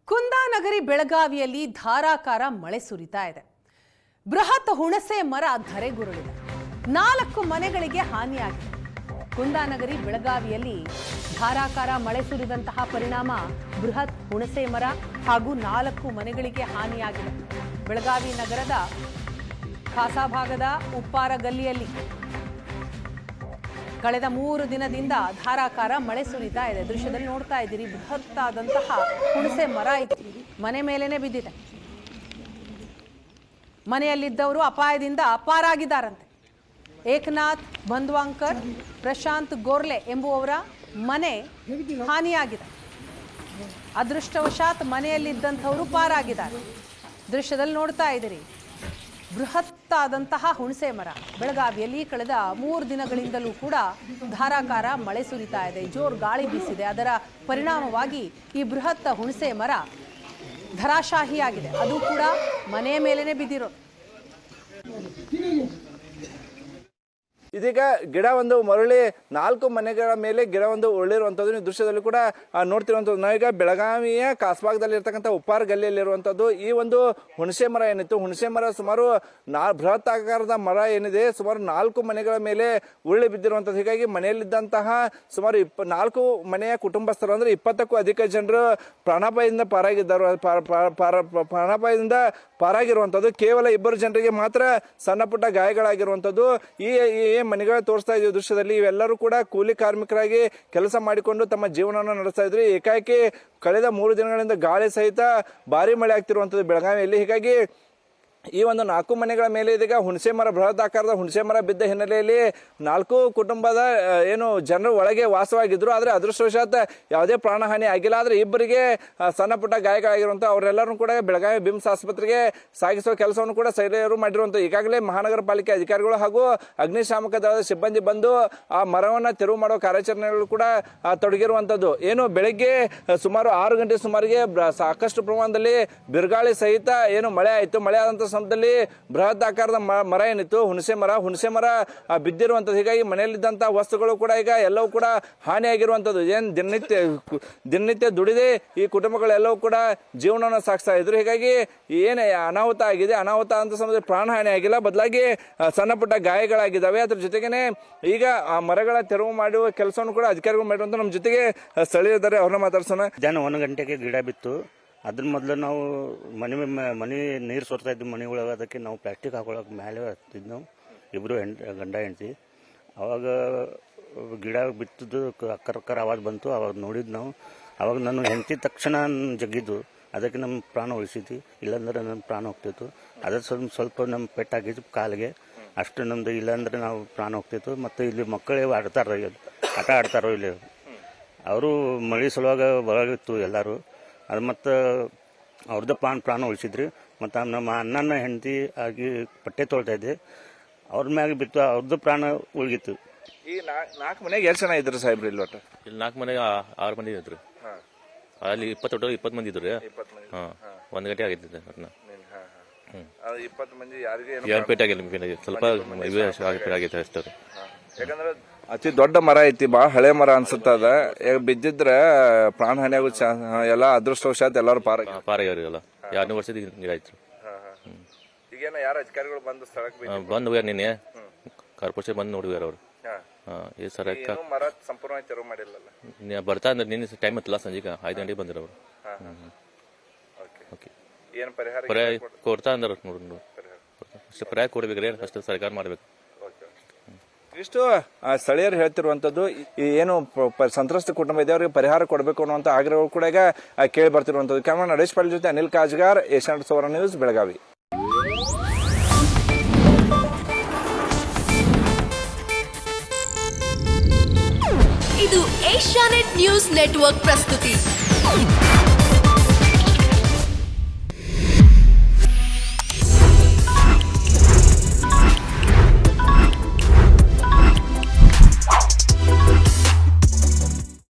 ಕುಂದಾನಗರಿ ಬೆಳಗಾವಿಯಲ್ಲಿ ಧಾರಾಕಾರ ಮಳೆ ಸುರಿತಾ ಇದೆ. ಬೃಹತ್ ಹುಣಸೆ ಮರ ಧರೆಗುರುಳಿದೆ. 4 ಮನೆಗಳಿಗೆ ಹಾನಿಯಾಗಿದೆ. ಕುಂದಾನಗರಿ ಬೆಳಗಾವಿಯಲ್ಲಿ ಧಾರಾಕಾರ ಮಳೆ ಸುರಿದಂತಹ ಪರಿಣಾಮ ಬೃಹತ್ ಹುಣಸೆ ಮರ ಹಾಗೂ 4 ಮನೆಗಳಿಗೆ ಹಾನಿಯಾಗಿದೆ. ಬೆಳಗಾವಿ ನಗರದ ಖಾಸಾ ಭಾಗದ ಉಪ್ಪಾರ ಗಲ್ಲಿಯಲ್ಲಿ ಕಳೆದ 3 ದಿನದಿಂದ ಧಾರಾಕಾರ ಮಳೆ ಸುರಿತಾ ಇದೆ. ದೃಶ್ಯದಲ್ಲಿ ನೋಡ್ತಾ ಇದ್ದೀರಿ, ಬೃಹತ್ತಾದಂತಹ ಹುಣಸೆ ಮರ ಇದೆ, ಮನೆ ಮೇಲೇನೆ ಬಿದ್ದಿದೆ. ಮನೆಯಲ್ಲಿದ್ದವರು ಅಪಾಯದಿಂದ ಪಾರಾಗಿದ್ದಾರಂತೆ. ಏಕನಾಥ್ ಬಂದ್ವಾಂಕರ್, ಪ್ರಶಾಂತ್ ಗೋರ್ಲೆ ಎಂಬುವವರ ಮನೆ ಹಾನಿಯಾಗಿದೆ. ಅದೃಷ್ಟವಶಾತ್ ಮನೆಯಲ್ಲಿದ್ದಂಥವರು ಪಾರಾಗಿದ್ದಾರೆ. ದೃಶ್ಯದಲ್ಲಿ ನೋಡ್ತಾ ಇದ್ದೀರಿ, ಬೃಹತ್ತಾದಂತಹ ಹುಣಸೆ ಮರ. ಬೆಳಗಾವಿಯಲ್ಲಿ ಕಳೆದ 3 ದಿನಗಳಿಂದಲೂ ಕೂಡ ಧಾರಾಕಾರ ಮಳೆ ಸುರಿತಾ ಇದೆ. ಜೋರು ಗಾಳಿ ಬೀಸಿದೆ. ಅದರ ಪರಿಣಾಮವಾಗಿ ಈ ಬೃಹತ್ ಹುಣಸೆ ಮರ ಧರಾಶಾಹಿಯಾಗಿದೆ. ಅದು ಕೂಡ ಮನೆಯ ಮೇಲೇನೆ ಬಿದ್ದಿರೋದು. ಇದೀಗ ಗಿಡ ಒಂದು ಮರಳಿ 4 ಮನೆಗಳ ಮೇಲೆ ಗಿಡ ಒಂದು ಉರುಳಿರುವಂಥದ್ದು ನೀವು ದೃಶ್ಯದಲ್ಲಿ ಕೂಡ ನೋಡ್ತಿರುವಂಥದ್ದು. ನಾವೀಗ ಬೆಳಗಾವಿಯ ಕಾಸ್ಬಾಗದಲ್ಲಿ ಇರ್ತಕ್ಕಂಥ ಉಪ್ಪಾರ ಗಲ್ಲಿಯಲ್ಲಿರುವಂಥದ್ದು ಈ ಒಂದು ಹುಣಸೆ ಮರ ಏನಿತ್ತು, ಹುಣಸೆ ಮರ ಸುಮಾರು ಬೃಹತ್ ಆಕಾರದ ಮರ ಏನಿದೆ, ಸುಮಾರು 4 ಮನೆಗಳ ಮೇಲೆ ಉರುಳಿ ಬಿದ್ದಿರುವಂಥದ್ದು. ಹೀಗಾಗಿ ಮನೆಯಲ್ಲಿದ್ದಂತಹ ಸುಮಾರು 4 ಮನೆಯ ಕುಟುಂಬಸ್ಥರು ಅಂದ್ರೆ 20ಕ್ಕೂ ಅಧಿಕ ಜನರು ಪ್ರಾಣಾಪಾಯದಿಂದ ಪ್ರಾಣಾಪಾಯದಿಂದ ಪಾರಾಗಿರುವಂಥದ್ದು. ಕೇವಲ 2 ಜನರಿಗೆ ಮಾತ್ರ ಸಣ್ಣ ಪುಟ್ಟ ಗಾಯಗಳಾಗಿರುವಂಥದ್ದು. ಈ ಮನೆಗಳ ತೋರಿಸ್ತಾ ಇದ್ದೀವಿ ದೃಶ್ಯದಲ್ಲಿ. ಇವೆಲ್ಲರೂ ಕೂಡ ಕೂಲಿ ಕಾರ್ಮಿಕರಾಗಿ ಕೆಲಸ ಮಾಡಿಕೊಂಡು ತಮ್ಮ ಜೀವನವನ್ನು ನಡೆಸ್ತಾ ಇದ್ರು. ಏಕಾಏಕಿ ಕಳೆದ 3 ದಿನಗಳಿಂದ ಗಾಳಿ ಸಹಿತ ಭಾರಿ ಮಳೆ ಆಗ್ತಿರುವಂಥದ್ದು ಬೆಳಗಾವಿಯಲ್ಲಿ. ಹೀಗಾಗಿ ಈ ಒಂದು 4 ಮನೆಗಳ ಮೇಲೆ ಇದೀಗ ಹುಣಸೆ ಮರ, ಬೃಹತ್ ಆಕಾರದ ಹುಣಸೆ ಮರ ಬಿದ್ದ ಹಿನ್ನೆಲೆಯಲ್ಲಿ 4 ಕುಟುಂಬದ ಏನು ಜನರು ಒಳಗೆ ವಾಸವಾಗಿದ್ರು. ಆದರೆ ಅದೃಷ್ಟವಶಾತ್ ಯಾವುದೇ ಪ್ರಾಣಹಾನಿ ಆಗಿಲ್ಲ. ಆದರೆ 2 ಸಣ್ಣ ಪುಟ್ಟ ಗಾಯಗಳಾಗಿರುವಂಥ ಅವರೆಲ್ಲರೂ ಕೂಡ ಬೆಳಗಾವಿ ಬಿಮ್ಸ್ ಆಸ್ಪತ್ರೆಗೆ ಸಾಗಿಸುವ ಕೆಲಸವನ್ನು ಕೂಡ ಸ್ಥಳೀಯರು ಮಾಡಿರುವಂಥ. ಈಗಾಗಲೇ ಮಹಾನಗರ ಪಾಲಿಕೆ ಅಧಿಕಾರಿಗಳು ಹಾಗೂ ಅಗ್ನಿಶಾಮಕ ದಳದ ಸಿಬ್ಬಂದಿ ಬಂದು ಆ ಮರವನ್ನು ತೆರವು ಮಾಡುವ ಕಾರ್ಯಾಚರಣೆಗಳು ಕೂಡ ತೊಡಗಿರುವಂಥದ್ದು. ಏನು ಬೆಳಗ್ಗೆ ಸುಮಾರು 6 ಗಂಟೆ ಸುಮಾರಿಗೆ ಸಾಕಷ್ಟು ಪ್ರಮಾಣದಲ್ಲಿ ಬಿರುಗಾಳಿ ಸಹಿತ ಏನು ಮಳೆ ಆಯಿತು. ಮಳೆ ಆದಂಥ ಸಮಯದಲ್ಲಿ ಬೃಹತ್ ಆಕಾರದ ಮರ ಏನಿತ್ತು, ಹುಣಸೆ ಮರ ಬಿದ್ದಿರುವಂಥದ್ದು. ಹೀಗಾಗಿ ಮನೆಯಲ್ಲಿದ್ದಂತಹ ವಸ್ತುಗಳು ಕೂಡ ಈಗ ಎಲ್ಲವೂ ಕೂಡ ಹಾನಿಯಾಗಿರುವಂಥದ್ದು. ಏನು ದಿನನಿತ್ಯ ದುಡಿದೇ ಈ ಕುಟುಂಬಗಳೆಲ್ಲವೂ ಕೂಡ ಜೀವನವನ್ನು ಸಾಗಿಸ್ತಾ ಇದ್ರು. ಹೀಗಾಗಿ ಏನು ಅನಾಹುತ ಆಗಿದೆ, ಅನಾಹುತ ಅಂತ ಸಮಯದಲ್ಲಿ ಪ್ರಾಣ ಹಾನಿ ಆಗಿಲ್ಲ, ಬದಲಾಗಿ ಸಣ್ಣ ಪುಟ್ಟ ಗಾಯಗಳಾಗಿದ್ದಾವೆ. ಅದ್ರ ಜೊತೆಗೇನೆ ಈಗ ಆ ಮರಗಳ ತೆರವು ಮಾಡುವ ಕೆಲಸವನ್ನು ಕೂಡ ಅಧಿಕಾರಿಗಳು ಮಾಡಿರುವಂತ ನಮ್ಮ ಜೊತೆಗೆ ಸ್ಥಳೀಯರಿದ್ದಾರೆ, ಅವ್ರನ್ನ ಮಾತಾಡ್ಸೋಣ. ಮಧ್ಯಾಹ್ನ 1 ಗಂಟೆಗೆ ಗಿಡ ಬಿತ್ತು. ಅದ್ರ ಮೊದಲು ನಾವು ಮನೆ ನೀರು ಸೋರ್ತಾ ಇದ್ವಿ ಮನೆ ಒಳಗೆ. ಅದಕ್ಕೆ ನಾವು ಪ್ಲಾಸ್ಟಿಕ್ ಹಾಕೊಳಕ್ಕೆ ಮೇಲೆ ಹತ್ತಿದ್ದು ನಾವು ಇಬ್ಬರು ಗಂಡ ಹೆಂಡತಿ. ಅವಾಗ ಗಿಡ ಬಿತ್ತಿದ್ದು ಕರ್ಕರ್ ಆವಾಜ್ ಬಂತು. ಅವಾಗ ನೋಡಿದ್ದು ನಾವು. ಅವಾಗ ನಾನು ಹೆಂಡತಿ ತಕ್ಷಣ ಜಗ್ಗಿದ್ದು, ಅದಕ್ಕೆ ನಮ್ಮ ಪ್ರಾಣ ಉಳಿಸಿದ್ವಿ. ಇಲ್ಲಾಂದ್ರೆ ನಮ್ಮ ಪ್ರಾಣ ಹೋಗ್ತಿತ್ತು. ಅದ್ರ ಸ್ವಲ್ಪ ನಮ್ಮ ಪೆಟ್ಟಾಗಿತ್ತು ಕಾಲಿಗೆ, ಅಷ್ಟು ನಮ್ದು. ಇಲ್ಲಾಂದ್ರೆ ನಾವು ಪ್ರಾಣ ಹೋಗ್ತಿತ್ತು. ಮತ್ತು ಇಲ್ಲಿ ಮಕ್ಕಳೇ ಆಟ ಆಡ್ತಾರೋ ಇಲ್ಲಿ. ಅವರು ಮಳೆ ಸಲುವಾಗ ಒಳಗಿತ್ತು ಎಲ್ಲರೂ. ಅದು ಮತ್ತು ಅವ್ರದ್ದು ಪ್ರಾಣ ಉಳಿಸಿದ್ರಿ. ಮತ್ತು ನಮ್ಮ ಅಣ್ಣನ ಹೆಂಡತಿ ಆಗಿ ಬಟ್ಟೆ ತೊಳ್ತಾ ಇದ್ದೆ, ಅವ್ರ ಮ್ಯಾಗ ಬಿತ್ತು, ಅವ್ರದ್ದು ಪ್ರಾಣ ಉಳಿಗಿತ್ತು. ಈ 4 ಮನೆಗೆ ಎಷ್ಟು ಜನ ಇದ್ರು ಸಾಹೇಬ್ರು? ಇಲ್ಲಿ ಒಟ್ಟು ಇಲ್ಲಿ 4 ಮನೆಗೆ 6 ಮಂದಿ ಇದ್ರು. ಅಲ್ಲಿ 20 ಮಂದಿ ಇದ್ರು. 1 ಗಂಟೆ ಆಗಿತ್ತು. 20 ಮಂದಿ ಯಾರಿಗೆ ಏನು ಪೇಟೆ ಆಗಿಲ್ಲ, ಸ್ವಲ್ಪ ಆಗಿತ್ತು ಅಷ್ಟೇ. ಯಾಕಂದ್ರೆ ಅತಿ ದೊಡ್ಡ ಮರ ಐತಿ, ಬಹಳ ಹಳೆ ಮರ ಅನ್ಸುತ್ತದ. ಬಿದ್ದಿದ್ರೆ ಪ್ರಾಣ ಹಾನಿ ಆಗೋ ಎಲ್ಲ ಅದೃಷ್ಟವಶಾತ್ ಎಲ್ಲರೂ ಪಾರಾಗ್ಯಾರ. 2 ವರ್ಷದ ಗಿಡ ಆಯ್ತು. ಈಗೇನ ಯಾರು ಅಧಿಕಾರಿಗಳು ಬಂದು ಸ್ಥಳಕ್ಕೆ ಬಂದು ಹೋಗ್ಯಾರ. ನಿನ್ನೆ ಕಾರ್ಪೊರೇಷನ್ ಬಂದು ನೋಡಿವ್ಯಾರ ಅವರು. ಈ ಸರ ಮರ ಸಂಪೂರ್ಣವಾಗಿ ತೆರವು ಮಾಡಿಲ್ಲ. ಬರ್ತಾ ಅಂದ್ರೆ ನಿನ್ನೆ ಟೈಮ್ ಇತ್ತಲ್ಲ, ಸಂಜೆಗೆ 5 ಗಂಟೆಗೆ ಬಂದಿರ ಅವರು. ಏನು ಪರಿಹಾರ ಕೊಡ್ತಾ ಅಂದ್ರೆ ನೋಡು, ಅಷ್ಟು ಪರಿಹಾರ ಕೊಡ್ಬೇಕ್ರಿ, ಅಷ್ಟು ಸರ್ಕಾರ ಮಾಡ್ಬೇಕು. ಇಷ್ಟು ಸ್ಥಳೀಯರು ಹೇಳ್ತಿರುವಂತದ್ದು. ಏನು ಸಂತ್ರಸ್ತ ಕುಟುಂಬ ಇದೆ ಅವರಿಗೆ ಪರಿಹಾರ ಕೊಡಬೇಕು ಅನ್ನುವಂತ ಆಗ್ರಹಗಳು ಕೂಡ ಈಗ ಕೇಳಿ ಬರ್ತಿರುವಂತದ್ದು. ಕ್ಯಾಮರಾ ನರೇಶ್ ಪಾಲ್ ಜೊತೆ ಅನಿಲ್ ಕಾಜ್ಗಾರ್, ಏಷ್ಯಾನೆಟ್ ಸುವರ್ಣ ನ್ಯೂಸ್, ಬೆಳಗಾವಿ. ಇದು ಏಷ್ಯಾನೆಟ್ ನ್ಯೂಸ್ ನೆಟ್ವರ್ಕ್ ಪ್ರಸ್ತುತಿ.